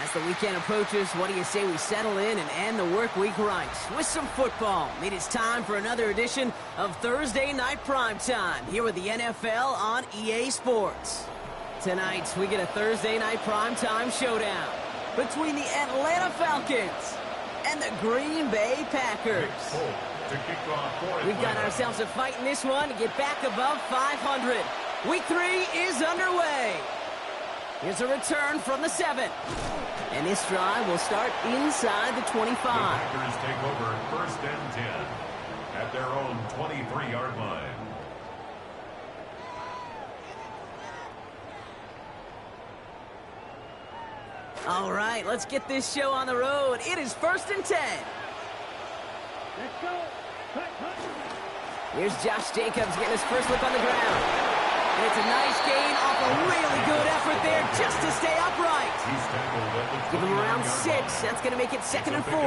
As the weekend approaches, what do you say we settle in and end the work week right with some football? It is time for another edition of Thursday Night Primetime here with the NFL on EA Sports. Tonight, we get a Thursday Night Primetime showdown between the Atlanta Falcons and the Green Bay Packers. We've got ourselves a fight in this one to get back above 500. Week 3 is underway. Here's a return from the 7. And this drive will start inside the 25. The Packers take over 1st and 10 at their own 23-yard line. All right, let's get this show on the road. It is 1st and 10. Let's go. Here's Josh Jacobs getting his first look on the ground. And it's a nice gain off a really good effort there just to stay upright. Give him around 6. That's going to make it 2nd and 4.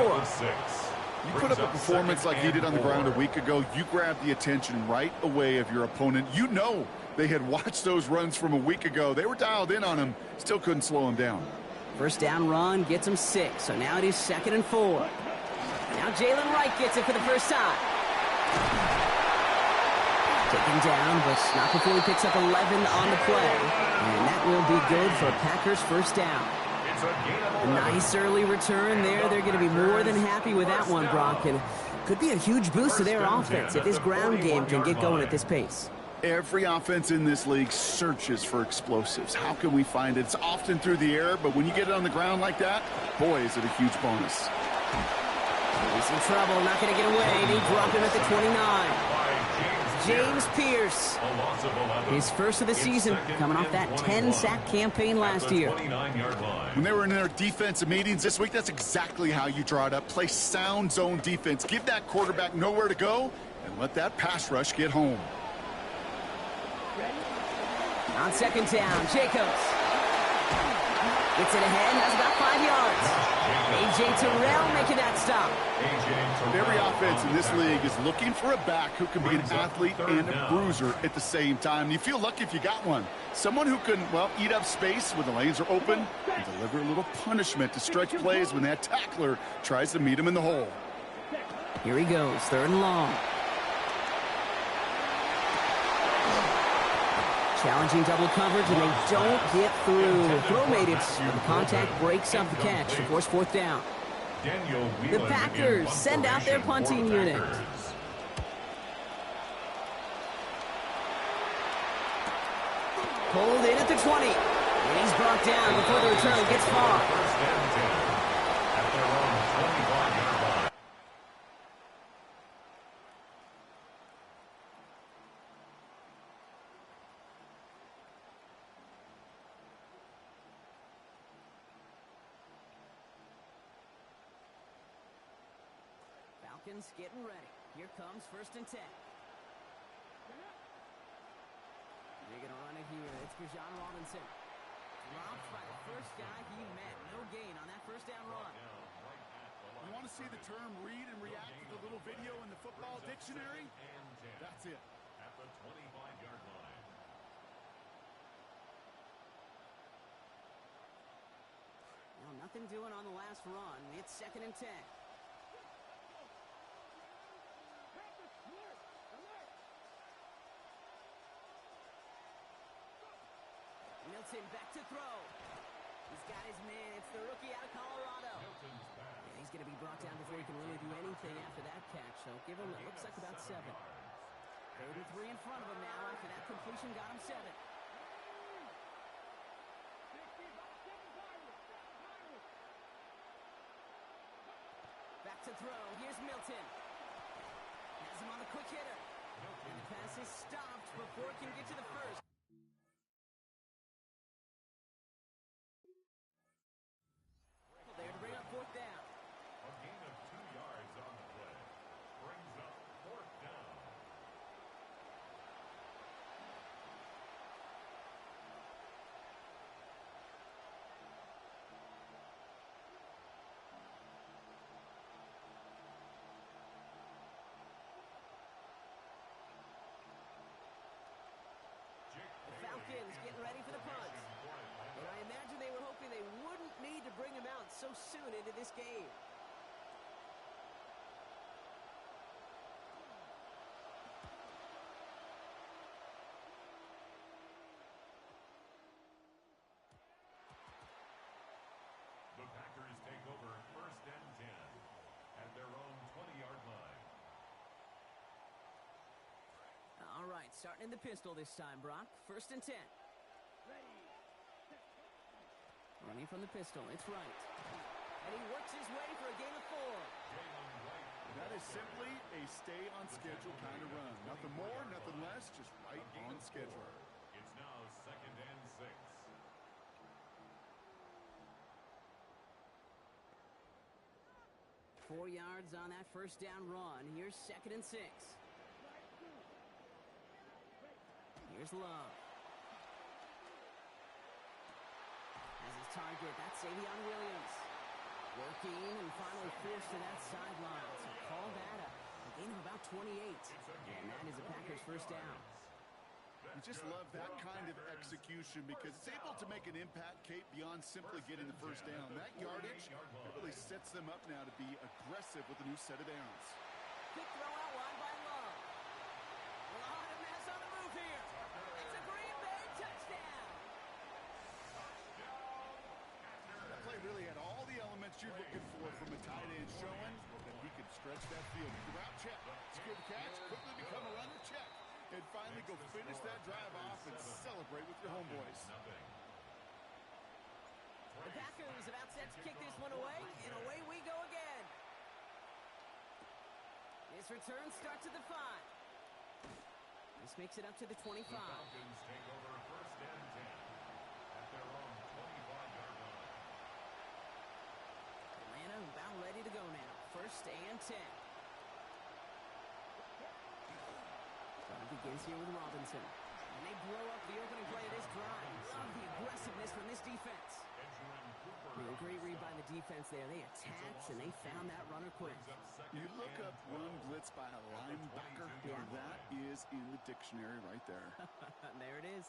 You put up a performance like he did on the ground a week ago, you grab the attention right away of your opponent. You know they had watched those runs from a week ago. They were dialed in on him, still couldn't slow him down. First down run gets him 6, so now it is 2nd and 4. Now Jalen Wright gets it for the first time. Taken down, but not before he picks up 11 on the play. And that will be good for Packers first down. A nice early return there. They're going to be more than happy with that one, Brock. And could be a huge boost to their offense if this ground game can get going at this pace. Every offense in this league searches for explosives. How can we find it? It's often through the air, but when you get it on the ground like that, boy, is it a huge bonus. He's in trouble, not going to get away. They drop him at the 29. James Pierce, his first of the season, coming off that 10-sack campaign last year. When they were in their defensive meetings this week, that's exactly how you draw it up. Play sound zone defense. Give that quarterback nowhere to go, and let that pass rush get home. On 2nd down, Jacobs gets it ahead, has about 5 yards. A.J. Terrell making that stop. Every offense in this league is looking for a back who can be an athlete and a bruiser at the same time. And you feel lucky if you got one. Someone who can, well, eat up space when the lanes are open and deliver a little punishment to stretch plays when that tackler tries to meet him in the hole. Here he goes, 3rd and long. Challenging double coverage, and they don't get through. Throw made it, but the contact breaks up the catch to force 4th down. The Packers send out their punting unit. Pulled in at the 20. And he's brought down before the return gets far. Falcons getting ready. Here comes 1st and 10. They're going to run it here. It's for John Robinson. Dropped by the first guy he met. No gain on that 1st down run. You want to see the term read and react to the little video in the football dictionary? That's it. At the 25-yard line. Well, nothing doing on the last run. It's 2nd and 10. Milton back to throw. He's got his man. It's the rookie out of Colorado. Yeah, he's going to be brought down before he can really do anything after that catch. So give him, it looks like about 7. 33 in front of him now after that completion got him 7. Back to throw. Here's Milton. Has him on the quick hitter. And the pass is stopped before it can get to the Falcons getting ready for the punt. And I imagine they were hoping they wouldn't need to bring him out so soon into this game. The Packers take over 1st and 10 at their own 20-yard line. All right, starting in the pistol this time, Brock. 1st and 10. Running from the pistol, it's right. And he works his way for a gain of 4. That is simply a stay-on-schedule kind of run. Nothing more, nothing less, just right on schedule. It's now 2nd and 6. Four yards on that first down run. Here's 2nd and 6. Here's Love. As his target, that's Savion Williams. Working and finally forced to that sideline. So call that a gain of about 28. And that is the Packers' first down. You just love that kind of execution because it's able to make an impact, Kate, beyond simply getting the first down. That yardage, it really sets them up now to be aggressive with a new set of downs. Quick throw out wide by Love. A lot of mess on the move here. It's a Green Bay touchdown. That play really had all the elements you're looking for from a tight end, showing that he could stretch that field. Route check, secure the catch, quickly become a runner check. And finally go finish that drive off and celebrate with your homeboys. The Packers about set to kick this one away, and away we go again. This return starts at the 5. This makes it up to the 25. The Falcons take over 1st and 10 at their own 25-yard line. Atlanta about ready to go now. 1st and 10. Begins here with Robinson. And they blow up the opening play of this drive. Love the aggressiveness from this defense. A great read by the defense there. They attacked, and they found that runner quick. You look up run blitz by a linebacker, and that is in the dictionary right there. There it is.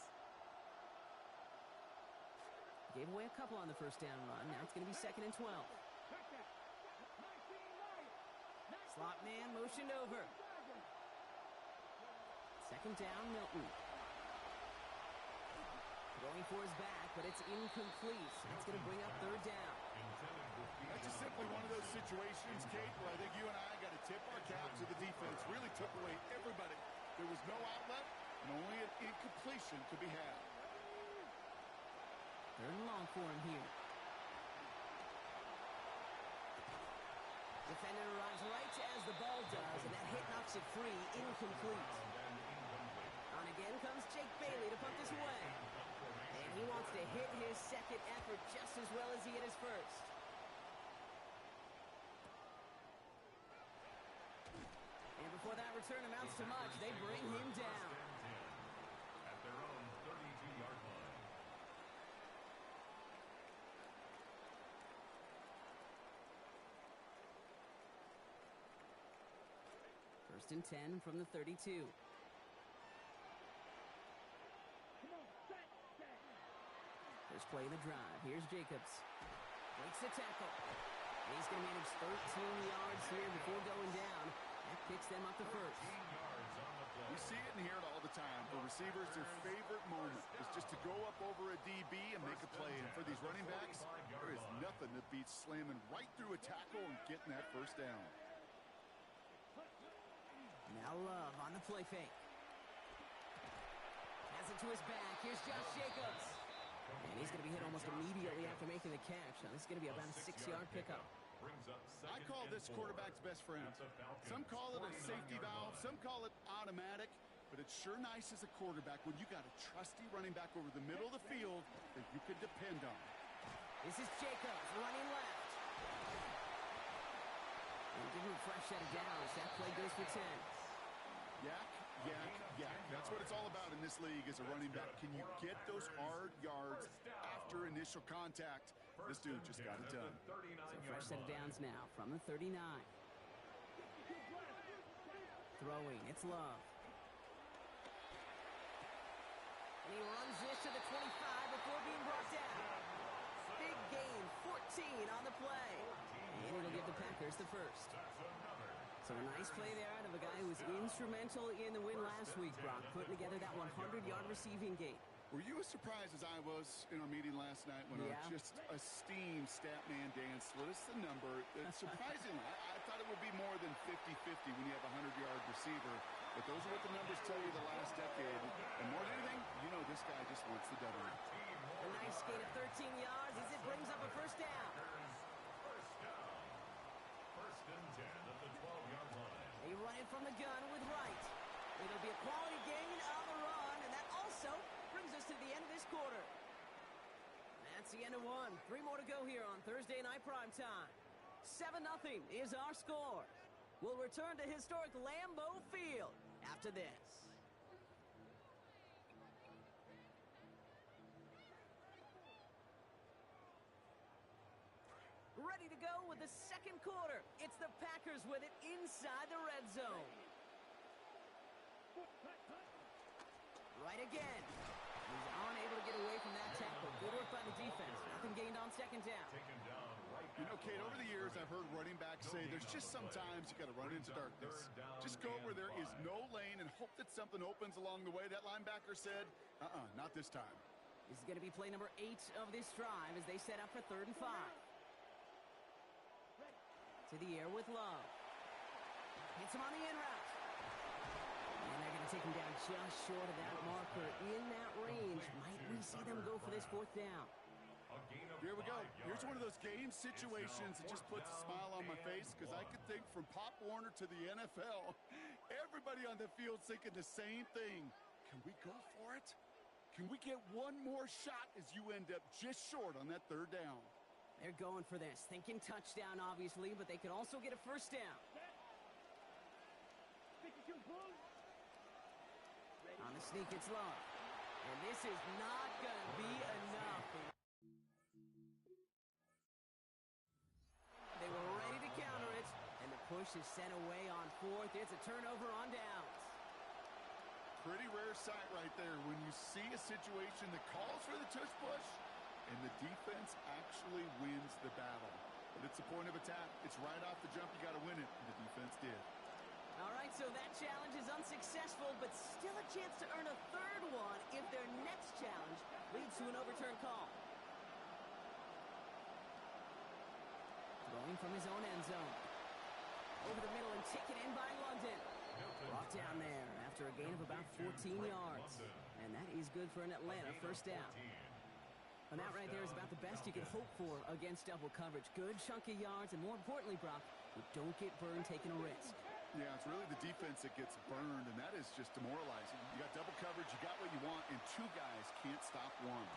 Gave away a couple on the first down run. Now it's going to be 2nd and 12. Slot man motioned over. 2nd down, Milton. Going for his back, but it's incomplete. That's going to bring up 3rd down. That's just simply one of those situations, Kate, where I think you and I got to tip our cap to the defense. Really took away everybody. There was no outlet, and only an incompletion to be had. 3rd and long for him here. Defender arrives right as the ball does, and that hit knocks it free, incomplete. On again comes Jake Bailey to punt this away. And he wants to hit his 2nd effort just as well as he hit his 1st. And before that return amounts to much, they bring him down. At their own 32-yard line. First and 10 from the 32. First play of the drive. Here's Jacobs. Breaks the tackle. And he's going to manage 13 yards here before going down. That picks them up to 1st. We see it and hear it all the time. For receivers, their favorite moment is just to go up over a DB and make a play. And for these running backs, there is nothing that beats slamming right through a tackle and getting that 1st down. Now Love on the play fake. Has it to his back. Here's Josh Jacobs. And he's going to be hit almost immediately after making the catch. Now this is going to be about a 6-yard pickup. I call this quarterback's best friend. Some call it a safety valve. Some call it automatic. But it's sure nice as a quarterback when you got a trusty running back over the middle of the field that you can depend on. This is Jacobs running left. And give him a fresh set of downs. That play goes for 10. Yak, yak, yak. That's what it's all about in this league as a running back. Can you get those hard yards after initial contact? This dude just got it done. So fresh set of downs now from the 39. Throwing, it's Love. And he runs this on the play. And it'll give the Packers the first. So a nice play there out of a guy who was instrumental in the win last week, Brock, putting together that 100-yard receiving game. Were you as surprised as I was in our meeting last night when our just esteemed stat man Dan slid us the number? Surprisingly, I thought it would be more than 50-50 when you have a 100-yard receiver. But those are what the numbers tell you the last decade. And more than anything, you know this guy just wants the W. A nice gain of 13 yards as it brings up a first down. First and 10 at the 12-yard line. They run it from the gun with Wright. It'll be a quality gain on the run, and that also brings us to the end of this quarter. That's the end of one. 3 more to go here on Thursday Night Primetime. 7-0 is our score. We'll return to historic Lambeau Field after this. Ready to go with the second quarter. It's the Packers with it inside the red zone. Right again. He's unable to get away from that tackle. Good work by the defense. Nothing gained on second down. You know, Kate, over the years, I've heard running backs say there's just sometimes you got to run into darkness. Just go where there is no lane and hope that something opens along the way. That linebacker said, not this time. This is going to be play number 8 of this drive as they set up for 3rd and 5. To the air with Love. Hits him on the in route. And they're going to take him down just short of that marker in that range. Might we see them go for this 4th down? Here we go. Here's one of those game situations that just puts a smile on my face because I could think from Pop Warner to the NFL, everybody on the field thinking the same thing. Can we go for it? Can we get one more shot as you end up just short on that 3rd down? They're going for this. Thinking touchdown, obviously, but they could also get a first down. On the sneak, it's Love. And this is not going to be enough. They were ready to counter it, and the push is sent away on 4th. It's a turnover on downs. Pretty rare sight right there when you see a situation that calls for the tush push, and the defense actually wins the battle. But it's a point of attack. It's right off the jump. You got to win it, and the defense did. All right, so that challenge is unsuccessful, but still a chance to earn a 3rd one if their next challenge leads to an overturned call. Throwing from his own end zone. Over the middle and taken in by London. Brought down there after a gain of about 14 yards. And that is good for an Atlanta first down. And that right there is about the best you can hope for against double coverage. Good chunky yards, and more importantly, Brock, you don't get burned taking a risk. Yeah, it's really the defense that gets burned, and that is just demoralizing. You got double coverage, you got what you want, and 2 guys can't stop one.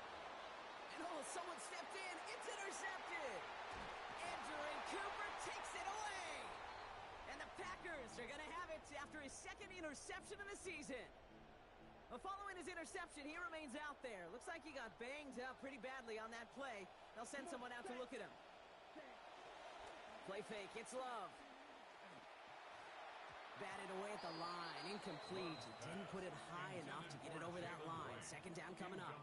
And someone stepped in. It's intercepted. Andrew Cooper takes it away. And the Packers are going to have it after his 2nd interception of the season. Well, following his interception, he remains out there. Looks like he got banged up pretty badly on that play. They'll send someone out to look at him. Play fake. It's Love. Batted away at the line. Incomplete. Didn't put it high enough to get it over that line. 2nd down coming up.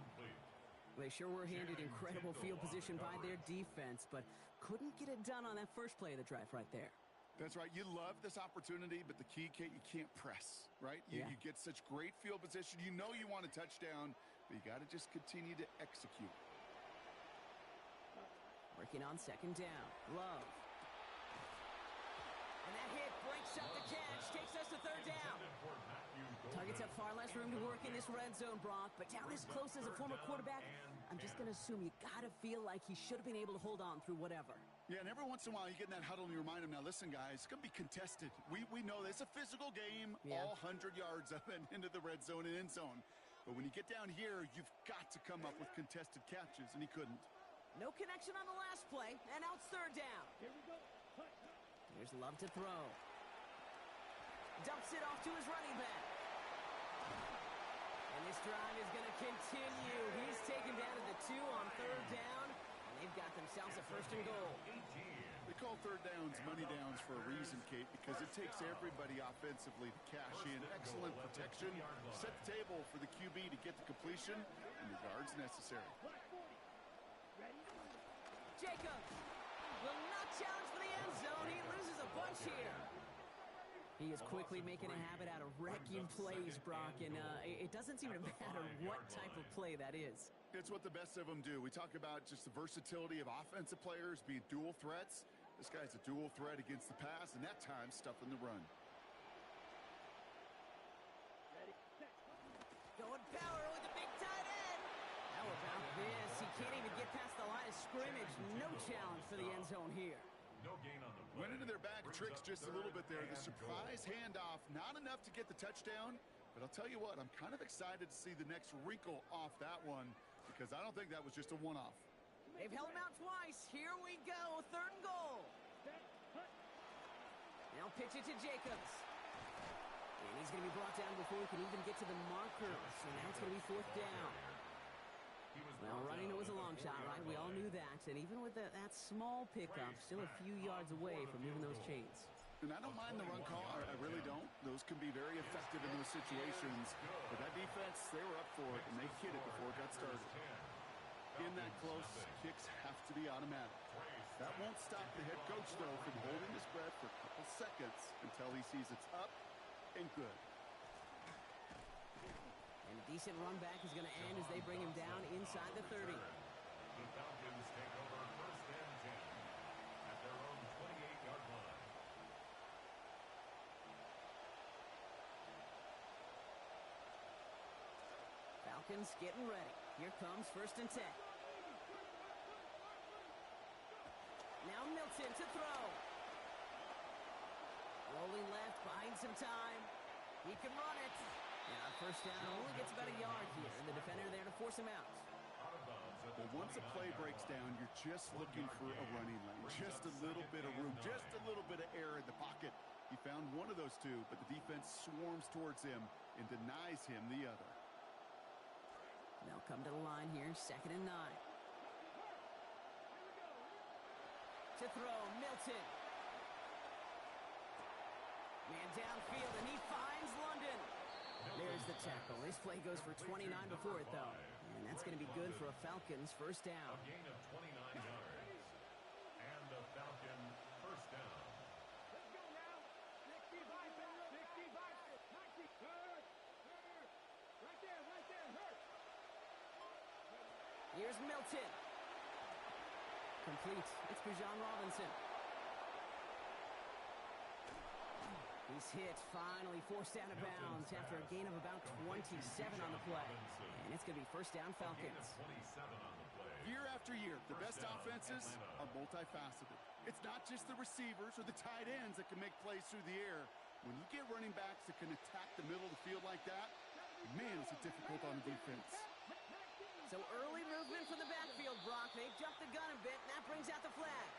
They sure were handed incredible field position by their defense, but couldn't get it done on that first play of the drive right there. That's right. You love this opportunity, but the key, Kate, you can't press, right? You get such great field position. You know you want a touchdown, but you got to just continue to execute. Working on 2nd down. Love. And that hit breaks up the catch, takes us to 3rd down. Targets have far less room to work in this red zone, Brock, but down this close as a former quarterback, I'm just going to assume you got to feel like he should have been able to hold on through whatever. Yeah, and every once in a while you get in that huddle and you remind him, now listen, guys, it's going to be contested. We know this. It's a physical game, all 100 yards of it into the red zone and end zone. But when you get down here, you've got to come up with contested catches, and he couldn't. No connection on the last play, and now it's 3rd down. Here we go. Here's Love to throw. Dumps it off to his running back. And this drive is going to continue. He's taken down to the 2 on 3rd down. And they've got themselves a 1st and goal. They call 3rd downs money downs for a reason, Kate, because it takes everybody offensively to cash in. Excellent protection. Set the table for the QB to get the completion and the yards necessary. Jacobs will not challenge for the end zone. He loses a bunch here. He is quickly making a habit out of wrecking plays, Brock, and it doesn't seem to matter what type of play that is. It's what the best of them do. We talk about just the versatility of offensive players being dual threats. This guy's a dual threat against the pass, and that time stuffing the run. Going power with the big tight end. How about this? He can't even get past the line of scrimmage. No challenge for the end zone here. No gain on the play. Went into their bag of tricks just a little bit there. The surprise handoff, not enough to get the touchdown. But I'll tell you what, I'm kind of excited to see the next wrinkle off that one because I don't think that was just a one-off. They've held him out twice. Here we go. 3rd and goal. Now pitch it to Jacobs. And he's going to be brought down before he can even get to the marker. So now it's going to be 4th down. Well, running it was a long shot, right? We all knew that. And even with that small pickup, still a few yards away from moving those chains. And I don't mind the run call. I really don't. Those can be very effective in those situations. But that defense, they were up for it, and they hit it before it got started. In that close, kicks have to be automatic. That won't stop the head coach, though, from holding his breath for a couple seconds until he sees it's up and good. And a decent run back is going to end as they bring him down inside the 30. The Falcons take over 1st and 10 at their own 28-yard line. Falcons getting ready. Here comes 1st and 10. Now Milton to throw. Rolling left, buying some time. He can run it. Now 1st down, only gets about a yard here, and the defender there to force him out. Well, once a play breaks down, you're just looking for a running lane. Just a little bit of room, just a little bit of air in the pocket. He found one of those two, but the defense swarms towards him and denies him the other. They'll come to the line here, 2nd and 9. To throw, Milton. Man downfield, and he finds London. There's the tackle. This play goes for 29 before it, though. And that's going to be good for a Falcons 1st down. A gain of 29 yards. And the Falcon 1st down. Let's go now. 65, 65, 90. Hurt. Right there, hurt. Here's Milton. Complete. It's Bijan Robinson. He's hit, finally forced out of bounds after a gain of about 27 on the play. And it's going to be 1st down Falcons. Year after year, the best offenses are multifaceted. It's not just the receivers or the tight ends that can make plays through the air. When you get running backs that can attack the middle of the field like that, man, is it difficult on the defense. So early movement from the backfield, Brock. They've jumped the gun a bit, and that brings out the flag.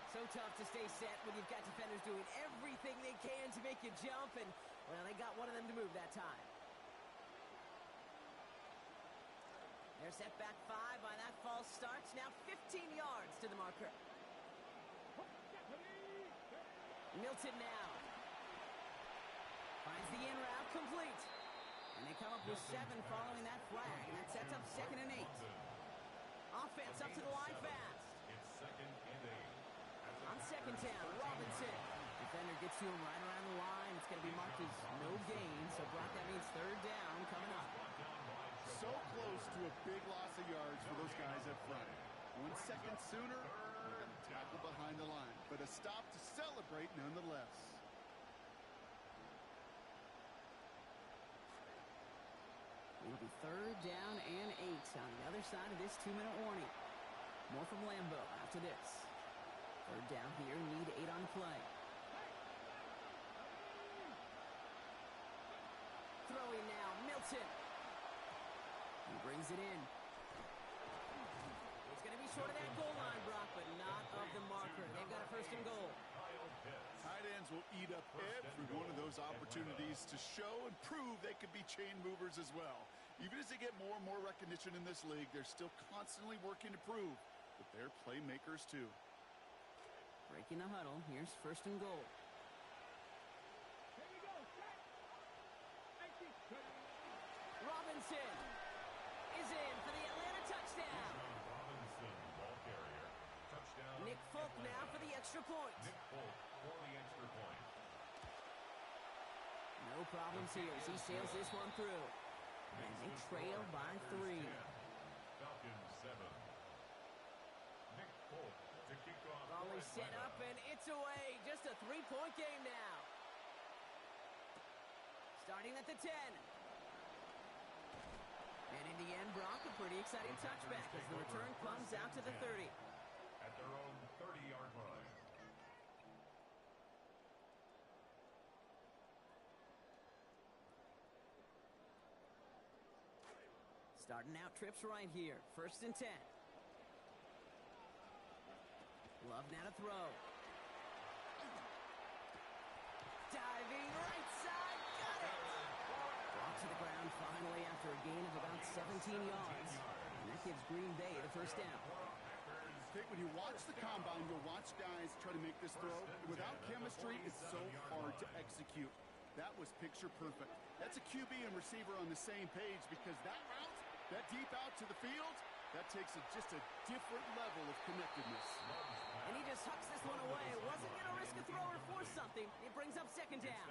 So tough to stay set when you've got defenders doing everything they can to make you jump, and, well, they got one of them to move that time. They're set back 5 by that false start. Now 15 yards to the marker. Milton now. Finds the in route complete. And they come up with 7 following that flag, and that sets up 2nd and 8. Offense up to the line fast. It's 2nd and 8. On 2nd down, Robinson. Defender gets to him right around the line. It's going to be marked as no gain. So, Brock, that means 3rd down coming up. So close to a big loss of yards for those guys up front. 1 second sooner, they're going to tackle behind the line. But a stop to celebrate nonetheless. It'll be 3rd down and 8 on the other side of this 2-minute warning. More from Lambeau after this. 3rd down here, need 8 on play. Throwing now, Milton. He brings it in. It's going to be short of that goal line, Brock, but not of the marker. They've got a 1st and goal. Tight ends will eat up every one of those opportunities to show and prove they could be chain movers as well. Even as they get more and more recognition in this league, they're still constantly working to prove that they're playmakers too. Breaking the huddle. Here's 1st and goal. Here we go. Robinson is in for the Atlanta touchdown. Robinson, ball carrier, touchdown. down. Nick Folk now for the extra point. Nick Folk for the extra point. No problems here as he sails this one through. And they trail by 3. Falcons 7. Nick Folk to kick off. Raleigh set up, and it's away. Just a 3-point game now. Starting at the 10. And in the end, Brock, a pretty exciting touchback as the return comes out to the 30. At their own 30-yard line. Starting out trips right here. 1st and 10. Love now to throw. Diving right side. Got it. Brought to the ground finally after a gain of about 17 yards. And that gives Green Bay the first down. Jake, when you watch the combine, you'll watch guys try to make this throw. Without chemistry, it's so hard to execute. That was picture perfect. That's a QB and receiver on the same page because that route, that deep out to the field, that takes just a different level of connectedness. And he just hucks this one away. Wasn't going to risk a throw or force something. It brings up 2nd down.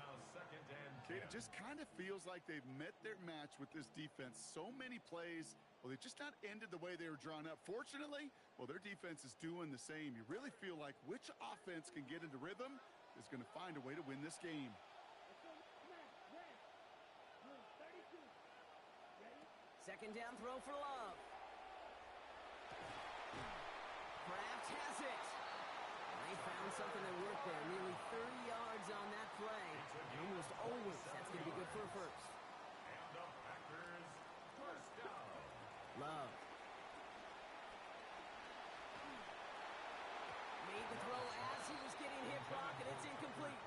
It just kind of feels like they've met their match with this defense. So many plays, well, they've just not ended the way they were drawn up. Fortunately, well, their defense is doing the same. You really feel like which offense can get into rhythm is going to find a way to win this game. 2nd down throw for Love. Kraft has it. They found something that worked there. Nearly 30 yards on that play. And almost always that's going to be good for a first. And the Packers first down. Love. Made the throw as he was getting hit, Brock, and it's incomplete.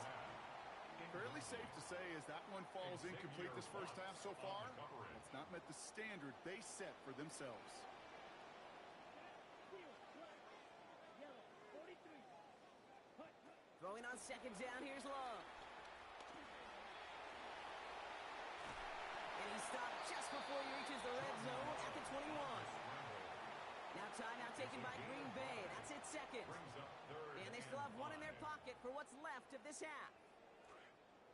Fairly safe to say as that one falls incomplete this first half so far, it's not met the standard they set for themselves. Throwing on 2nd down, here's Love. And he stopped just before he reaches the red zone at the 21. Now timeout taken by Green Bay. That's it, 2nd. And they still have one in their pocket for what's left of this half.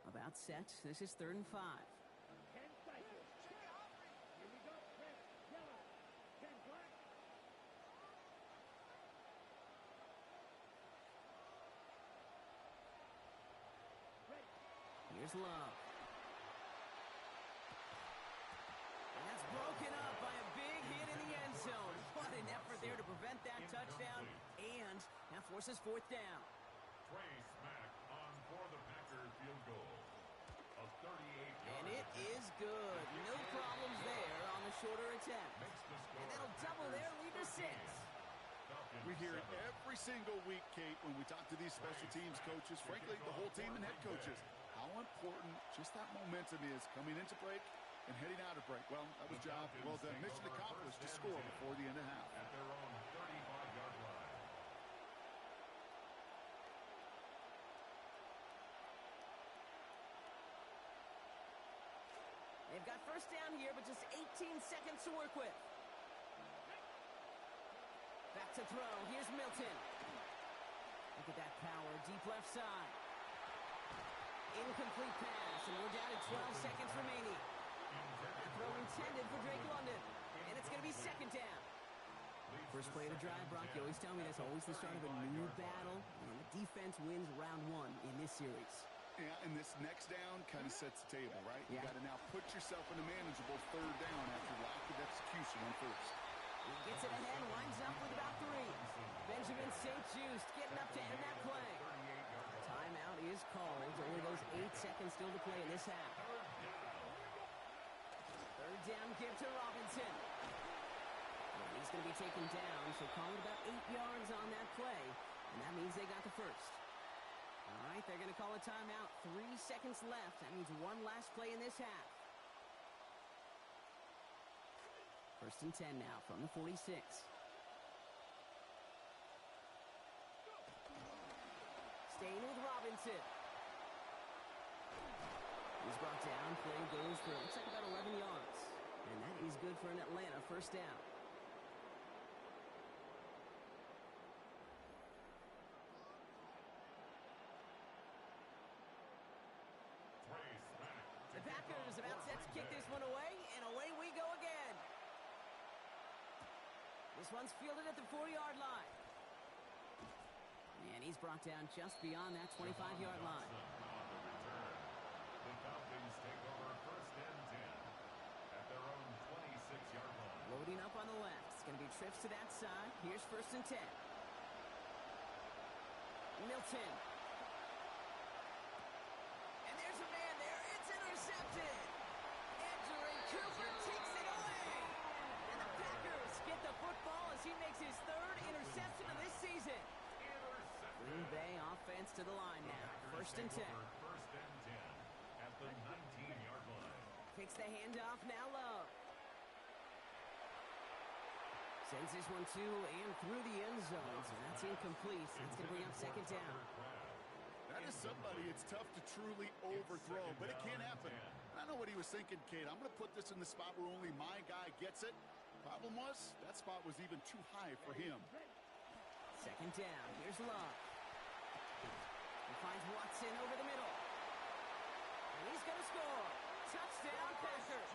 About set. This is 3rd and 5. 10 cycles. Here we go. Red, yellow, 10 black. Ready. Here's Love. And that's broken up by a big hit in the end zone. What an effort there to prevent that touchdown. And that forces 4th down. Trey Smack on for the Packer field goal. A 38-yard. And it is good. No problems there on the shorter attempt. And that'll double their lead to 6. We hear it every single week, Kate, when we talk to these special teams coaches, frankly, the whole team and head coaches, how important just that momentum is coming into break and heading out of break. Well, that was job well done. Mission accomplished to score before the end of half. At their own 35-yard line. They've got first down here, but just 18 seconds to work with. Back to throw. Here's Milton. Look at that power. Deep left side. Incomplete pass, and we're down to 12 seconds remaining. That throw intended for Drake London, and it's going to be 2nd down. First play of the drive, Brock, you always tell me that's always the start of a new battle, and the defense wins round 1 in this series. Yeah, and this next down kind of sets the table, right? You Yeah. got to now put yourself in a manageable 3rd down after lack of execution on 1st. He gets it ahead, winds up with about 3. Benjamin St. Just getting up to end that play. Timeout is called. Only those 8 seconds still to play in this half. 3rd down give to Robinson. Well, he's going to be taken down, so call it about 8 yards on that play. And that means they got the first. All right, they're going to call a timeout. 3 seconds left. That means one last play in this half. 1st and 10 now from the 46. Staying with Robinson. He's brought down. Play goes for, looks like about 11 yards. And that is good for an Atlanta first down. This one's fielded at the 4-yard line. And he's brought down just beyond that 25-yard line. On the return, the Falcons take over first and 10 at their own 26-yard line. Loading up on the left. It's going to be trips to that side. Here's first and 10. Milton. And there's a man there. It's intercepted. Andrew Cooper takes it away. And the Packers get the football as he makes his third interception of this season. Green Bay offense to the line now. First and 10. First and 10 at the 19-yard line. Takes the handoff now low. Sends this one to and through the end zone. So that's incomplete. So that's going to bring up second down. That is somebody it's tough to truly overthrow, but it can happen. And I know what he was thinking, Kate. I'm going to put this in the spot where only my guy gets it. Problem was, that spot was even too high for him. Second down. Here's Love. He finds Watson over the middle. And he's going to score. Touchdown, Packers.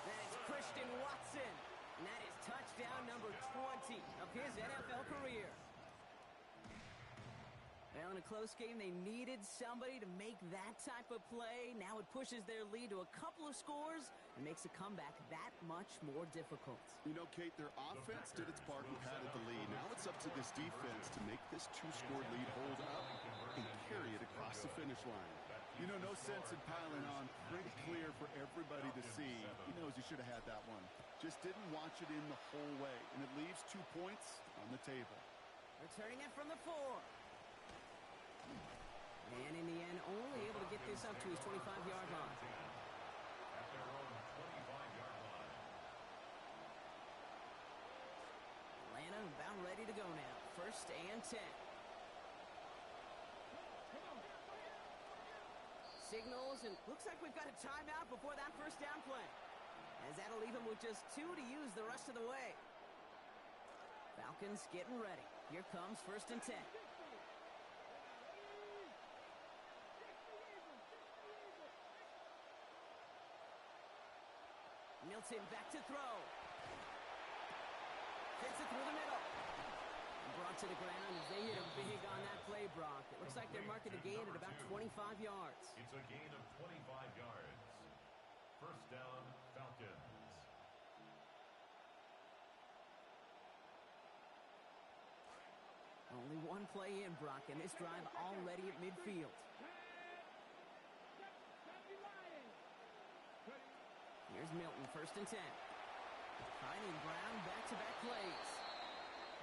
That is Christian Watson. And that is touchdown number 20 of his NFL career. Well, in a close game, they needed somebody to make that type of play. Now it pushes their lead to a couple of scores and makes a comeback that much more difficult. You know, Kate, their offense did its part and padded the lead. Now it's up to this defense to make this two-score lead hold up and carry it across the finish line. You know, no sense in piling on. Pretty clear for everybody to see. He knows he should have had that one. Just didn't watch it in the whole way. And it leaves 2 points on the table. Returning it from the 4. And in the end, only able to get this up to his 25-yard line. At their own 25-yard line. Atlanta about ready to go now. First and 10. Signals, and looks like we've got a timeout before that first down play. As that'll leave him with just 2 to use the rest of the way. Falcons getting ready. Here comes first and 10. Milton back to throw. Gets it through the middle. And brought to the ground as they hit him big on that play, Brock. It looks like they're marking a gain at about 25 yards. It's a gain of 25 yards. First down, Falcons. Only one play in, Brock, and this drive already at midfield. Here's Milton, first and 10. Finding Brown, back-to-back plays.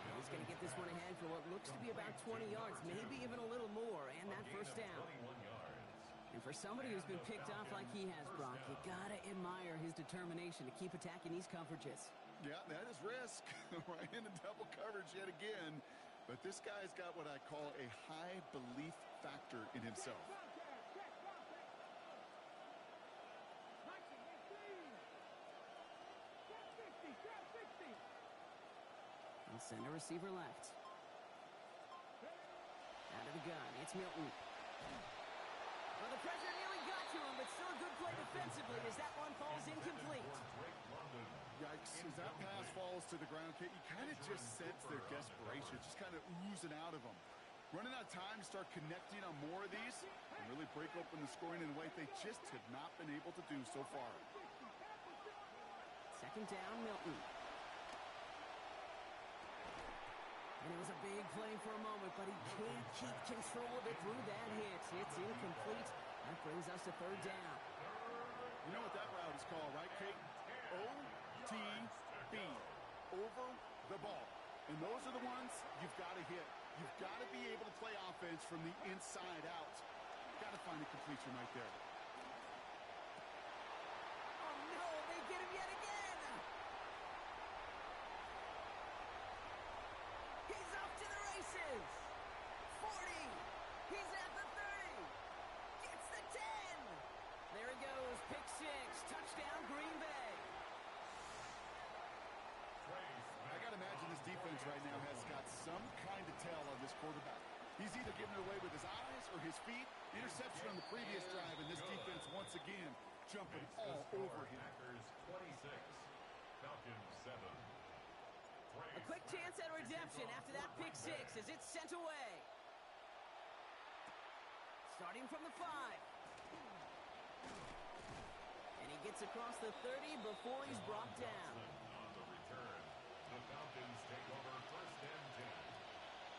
And he's going to get this one ahead for what looks to be about 20 yards, maybe even a little more, and that first down. And for somebody who's been picked off like he has, Brock, you got to admire his determination to keep attacking these coverages. Yeah, that is risk. Right into double coverage yet again. But this guy's got what I call a high belief factor in himself. He'll send a receiver left. Out of the gun, it's Milton. Well, the pressure nearly got to him, but still a good play defensively as that one falls incomplete. Yikes, as that pass falls to the ground, Kate, you kind of just sense their desperation, just kind of oozing out of them. Running out of time to start connecting on more of these and really break open the scoring in a way they just have not been able to do so far. Second down, Milton. And it was a big play for a moment, but he can't keep control of it through that hit. It's incomplete. That brings us to third down. You know what that route is called, right, Kate? OTB. Over the ball. And those are the ones you've got to hit. You've got to be able to play offense from the inside out. You've got to find a completion right there. Oh, no, they get him yet again. He's off to the races. 40. He's at the 30. Gets the 10. There he goes. Pick 6. Touchdown, Green Bay. I got to imagine this defense right now has got some kind of tell on this quarterback. He's either giving it away with his eyes or his feet. Interception on the previous drive, and this defense once again jumping all over him. Packers 26, Falcons 7. at redemption after that pick six as it's sent away. Starting from the 5. And he gets across the 30 before he's brought down. On the return, the Falcons take over first and 10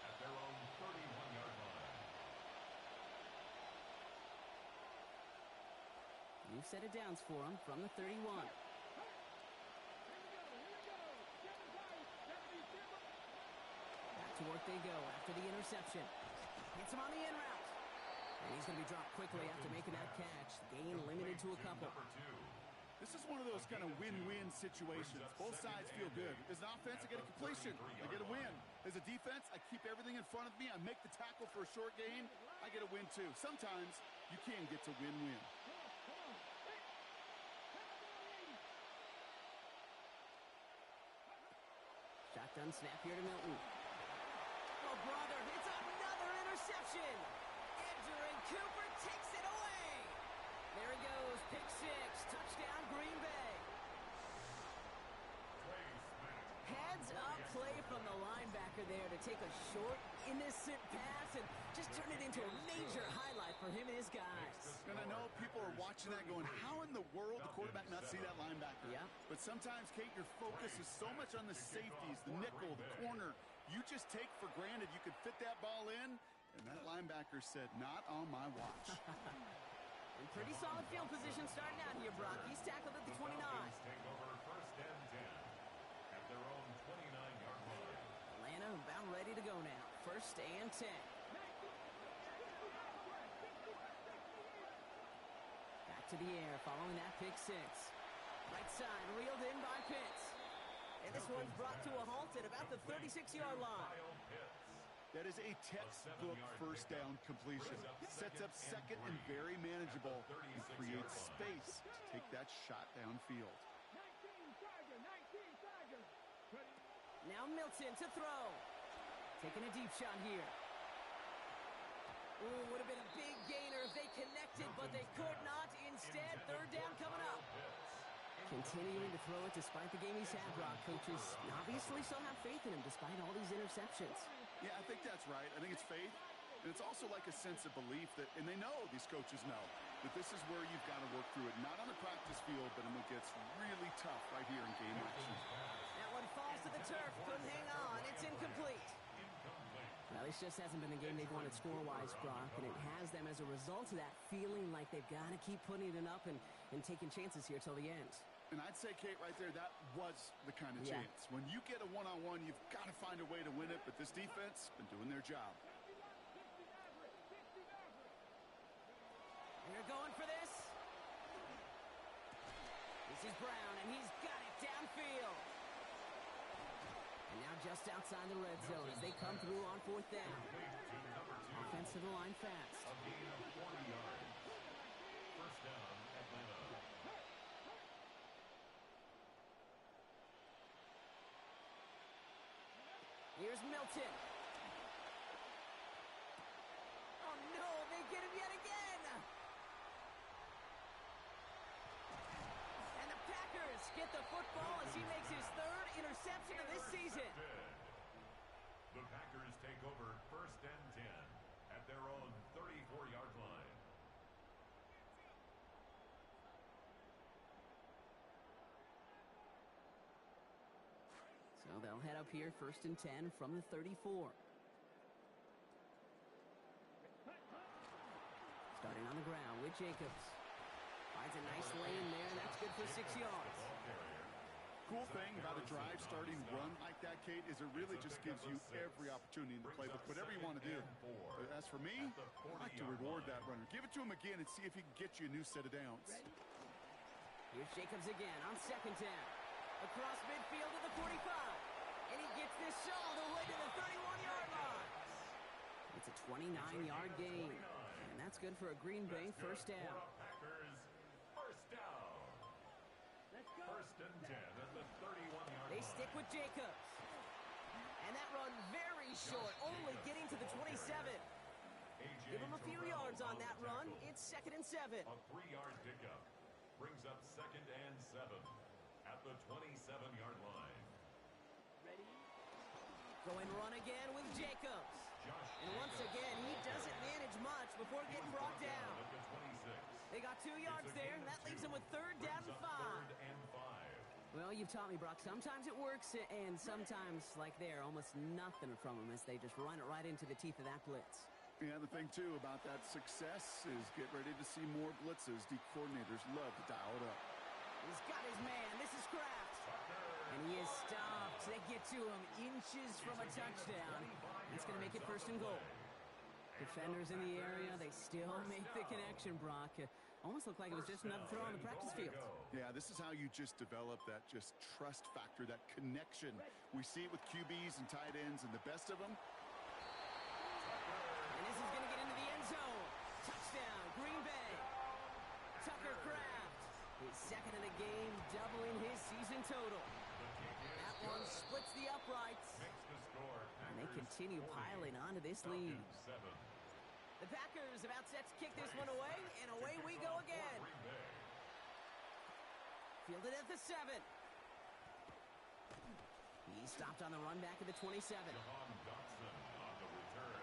at their own 31-yard line. New set of downs for him from the 31. Back to work they go after the interception. Hits him on the in route. And he's going to be dropped quickly after making that catch. Gain limited to a couple. This is one of those kind of win-win situations. Both sides feel good. As an offense, I get a completion. I get a win. As a defense, I keep everything in front of me. I make the tackle for a short gain. I get a win, too. Sometimes you can get to win-win. Shotgun snap here to Milton. Oh, brother, it's another interception. And Cooper takes it away. There he goes, pick six, touchdown Green Bay. Heads up play from the linebacker there to take a short, innocent pass and just turn it into a major highlight for him and his guys. And I know people are watching that going, how in the world the quarterback not see that linebacker? Yeah. But sometimes, Kate, your focus is so much on the safeties, the nickel, the corner. You just take for granted you could fit that ball in. And that linebacker said, not on my watch. In pretty solid field position starting out here, Brock. He's tackled at the 29. Take over first and 10 at their own 29-yard line. Atlanta about ready to go now. First and 10. Back to the air following that pick six. Right side reeled in by Pitts. And this one's brought to a halt at about the 36-yard line. That is a textbook first down completion. Sets up second and very manageable and creates space to take that shot downfield. 19 Tiger. Now Milton to throw. Taking a deep shot here. Ooh, would have been a big gainer if they connected, but they could not. Instead, third down coming up. Continuing to throw it despite the game he's had, Brock. Coaches obviously still have faith in him despite all these interceptions. Yeah, I think that's right. I think it's faith. And it's also like a sense of belief that, and they know, these coaches know, that this is where you've got to work through it. Not on the practice field, but when it gets really tough right here in game action. That one falls to the turf. Couldn't hang on. It's incomplete. Well, this just hasn't been the game they've wanted score-wise, Brock, and it has them as a result of that feeling like they've got to keep putting it up and taking chances here till the end. And I'd say, Kate, right there, that was the kind of chance. When you get a one-on-one, you've got to find a way to win it, but this defense has been doing their job. They're going for this. This is Brown, and he's got it downfield. And now just outside the red zone as they come through on fourth down. Offense to the line fast. A gain of 40 yards. First down, Atlanta. Here's Milton. Oh, no, they get him yet again. And the Packers get the football as he makes his third interception of this season. The Packers take over first and 10 at their own 34-yard line. So they'll head up here first and 10 from the 34. Starting on the ground with Jacobs. Finds a nice lane there, and that's good for 6 yards. Cool thing about a drive starting run like that, Kate, is it really just gives you every opportunity to play with whatever you want to do. But as for me, I like to reward that runner. Give it to him again and see if he can get you a new set of downs. Here's Jacobs again on second down. Across midfield to the 45. And he gets this all the way to the 31-yard line. It's a 29-yard gain. And that's good for a Green Bay first down. Packers first down. First and 10 at the 31-yard line. They stick with Jacobs. And that run very short, only getting to the 27. Give him a few yards on that run. It's second and 7. A 3-yard pickup brings up second and 7 at the 27-yard line. Ready? Going run again with Jacobs. And once again, he doesn't manage much before getting brought down. They got 2 yards there, and that leaves them with 3rd down and 5. Well, you've taught me, Brock. Sometimes it works, and sometimes, like there, almost nothing from them as they just run it right into the teeth of that blitz. Yeah, the thing, too, about that success is get ready to see more blitzes. The coordinators love to dial it up. He's got his man. This is Kraft. And he is stopped. They get to him inches from a touchdown. That's going to make it 1st and goal. Defenders in the area, they still make the connection, Brock. Almost looked like it was just another throw on the practice field. Yeah, this is how you just develop that just trust factor, that connection. We see it with QBs and tight ends, and the best of them. And this is going to get into the end zone. Touchdown, Green Bay. Tucker Kraft, his 2nd of the game, doubling his season total. That one splits the uprights. And they continue piling onto this lead. The Packers about set to kick this one away, and away we go again. Fielded at the 7. He's stopped on the run back at the 27. Jahan Dotson on the return.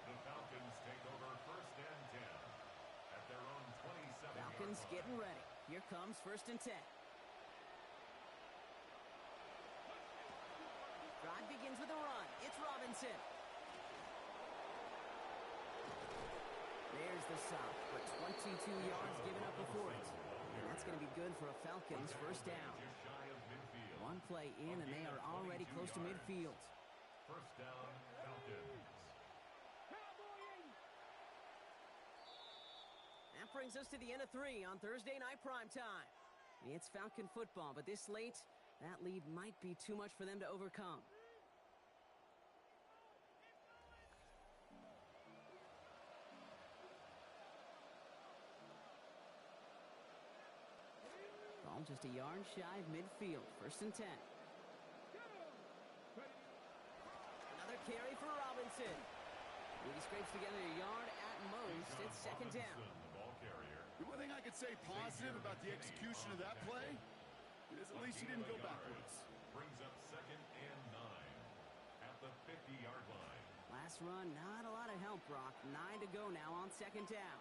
The Falcons take over 1st and 10 at their own 27. Falcons getting ready. Here comes 1st and 10. Drive begins with a run. It's Robinson. There's the stop, but 22 yards given up before it. And that's going to be good for a Falcons 1st down. One play in, and they are already close to midfield. 1st down, Falcons. That brings us to the end of 3 on Thursday night primetime. It's Falcon football, but this late, that lead might be too much for them to overcome. Ball just a yard shy of midfield. 1st and 10. Another carry for Robinson. He scrapes together a yard at most. It's 2nd down. The one thing I could say positive about the execution of that play is at least he didn't go backwards. Brings up 2nd and 9 at the 50-yard line. Last run, not a lot of help, Brock. 9 to go now on 2nd down.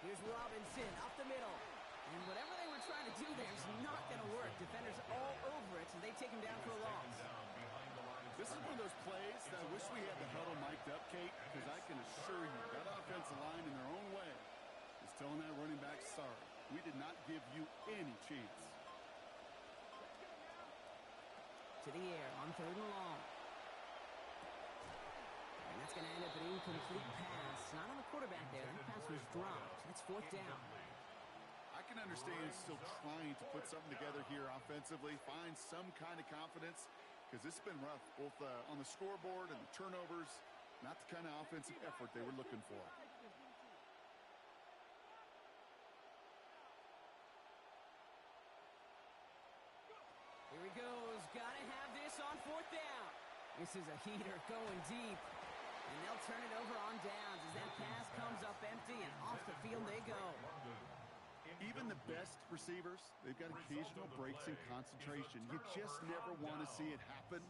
Here's Robinson up the middle. And whatever they were trying to do there is not going to work. Defenders all over it, so they take him down for a loss. This is one of those plays that I wish we had the huddle mic'd up, Kate, because I can assure you that offensive line in their own way is telling that running back, sorry, we did not give you any chance. To the air on 3rd and long. And that's going to end up an incomplete pass. Not on the quarterback there. That pass was dropped. That's 4th down. I can understand still trying to put something together here offensively, find some kind of confidence, because this has been rough, both on the scoreboard and the turnovers. Not the kind of offensive effort they were looking for. Here he goes. Got to have this on 4th down. This is a heater going deep. And they'll turn it over on downs as that pass comes up empty, and off the field they go. Even the best receivers, they've got occasional breaks in concentration. You just never want to see it happen.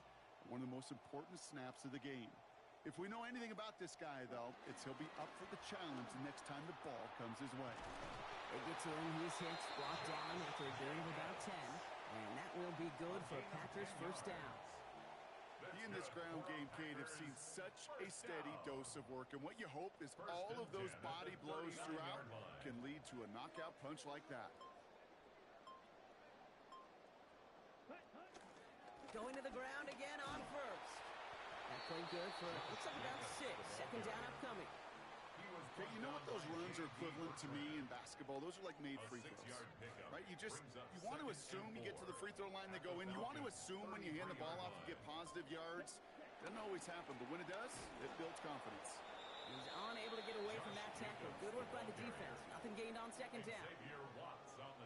One of the most important snaps of the game. If we know anything about this guy, though, it's he'll be up for the challenge the next time the ball comes his way. They get to him. He's hit, brought down after a gain of about 10. And that will be good for Packers 1st down. He and this ground game, Kate, have seen such a steady dose of work. And what you hope is all of those body blows throughout can lead to a knockout punch like that. Going to the ground again on 1st. That played good for, looks like about 6. 2nd down upcoming. Okay, you know what those runs are equivalent to me in basketball? Those are like made free throws, right? You want to assume you get to the free throw line, they go in. You want to assume when you hand the ball off, you get positive yards. Doesn't always happen, but when it does, it builds confidence. He's unable to get away from that tackle. Good work by the defense. Nothing gained on 2nd down.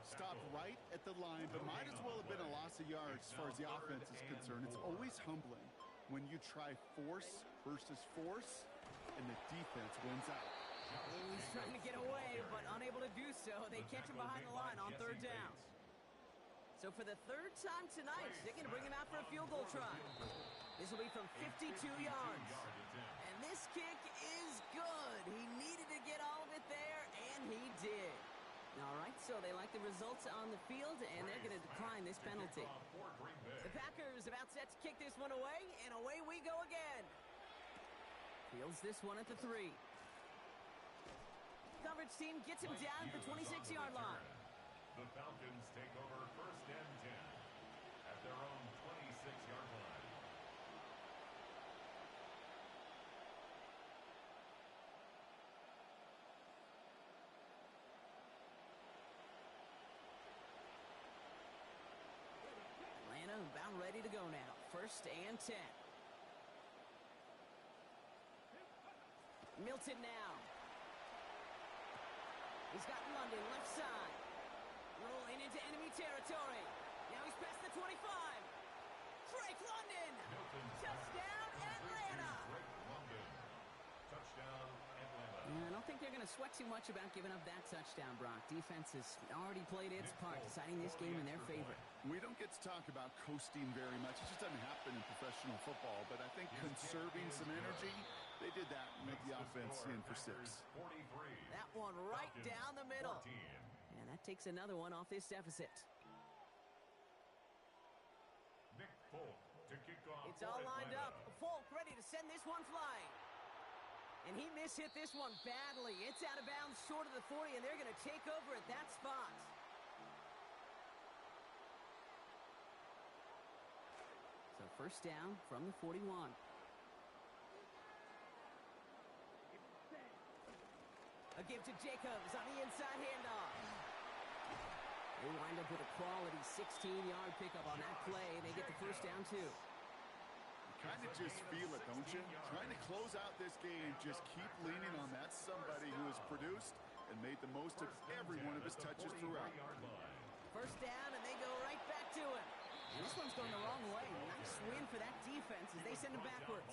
Stopped right at the line, but might as well have been a loss of yards as far as the offense is concerned. It's always humbling when you try force versus force, and the defense wins out. He's trying to get away, but unable to do so. They catch him behind the line on 3rd down. So for the third time tonight, they're going to bring him out for a field goal try. This will be from 52 yards. And this kick is good. He needed to get all of it there, and he did. All right, so they like the results on the field, and they're going to decline this penalty. The Packers about set to kick this one away, and away we go again. Fields this one at the 3. Coverage team gets him down at the 26-yard line. The Falcons take over 1st and 10 at their own 26-yard line. Atlanta about ready to go now. 1st and 10. Milton now. He's got London left side. Rolling into enemy territory. Now he's past the 25. Drake London. Touchdown, Atlanta. Drake London. Touchdown, Atlanta. Yeah, I don't think they're going to sweat too much about giving up that touchdown, Brock. Defense has already played its part, deciding this game in their favor. We don't get to talk about coasting very much. It just doesn't happen in professional football. But I think conserving some energy, they did that and made the offense in for 6. That one right down the middle. And that takes another one off this deficit. Nick Folk to kick off. It's all lined up. Folk ready to send this one flying. And he mishit this one badly. It's out of bounds short of the 40, and they're going to take over at that spot. So 1st down from the 41. A give to Jacobs on the inside handoff. They wind up with a quality 16-yard pickup on that play. They get the 1st down, too. Kind of just feel it, don't you? Trying to close out this game, just keep leaning on that somebody who has produced and made the most of every one of his touches throughout. 1st down, and they go right back to him. And this one's going the wrong way. Nice win for that defense as they send him backwards.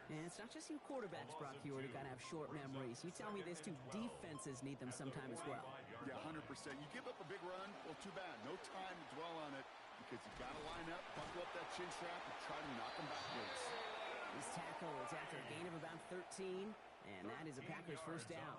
And it's not just you quarterbacks, Brock Hewitt, who got to have short memories. You tell me this too, defenses need them sometime as well. Yeah, 100%. You give up a big run, well, too bad. No time to dwell on it because you got to line up, buckle up that chin strap, and try to knock them backwards. This tackle is after a gain of about 13, and that is a Packers 1st down.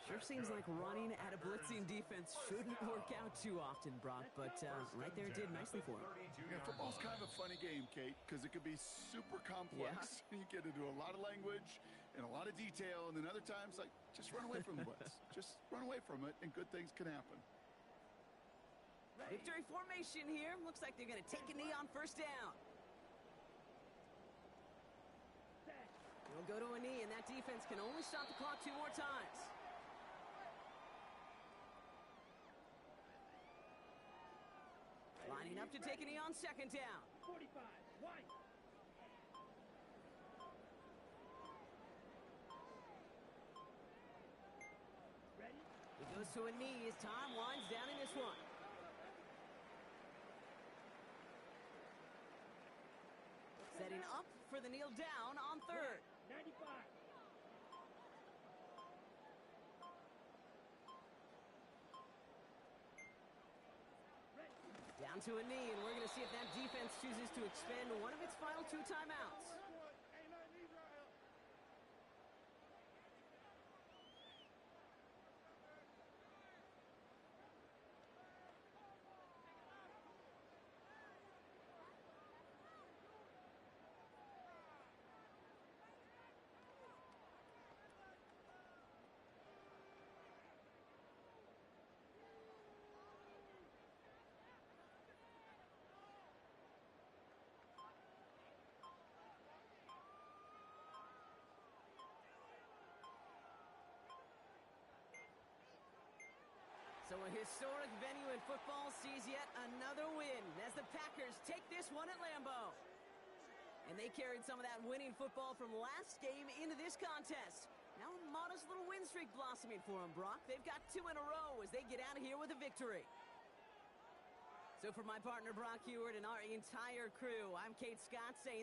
Sure seems like running at a blitzing defense shouldn't work out too often, Brock, but right there it did nicely for him. Yeah, football's kind of a funny game, Kate, because it could be super complex. Yeah. You get into a lot of language and a lot of detail, and then other times, like, just run away from the blitz. Just run away from it, and good things can happen. Victory formation here. Looks like they're going to take a knee on 1st down. They'll go to a knee, and that defense can only stop the clock 2 more times. Lining up to take a knee on 2nd down. 45, white. Ready? He goes to a knee as time winds down in this one. Setting up for the kneel down on 3rd. 95. Down to a knee, and we're going to see if that defense chooses to expend one of its final 2 timeouts. So a historic venue in football sees yet another win as the Packers take this one at Lambeau. And they carried some of that winning football from last game into this contest. Now a modest little win streak blossoming for them, Brock. They've got 2 in a row as they get out of here with a victory. So for my partner, Brock Hewitt, and our entire crew, I'm Kate Scott saying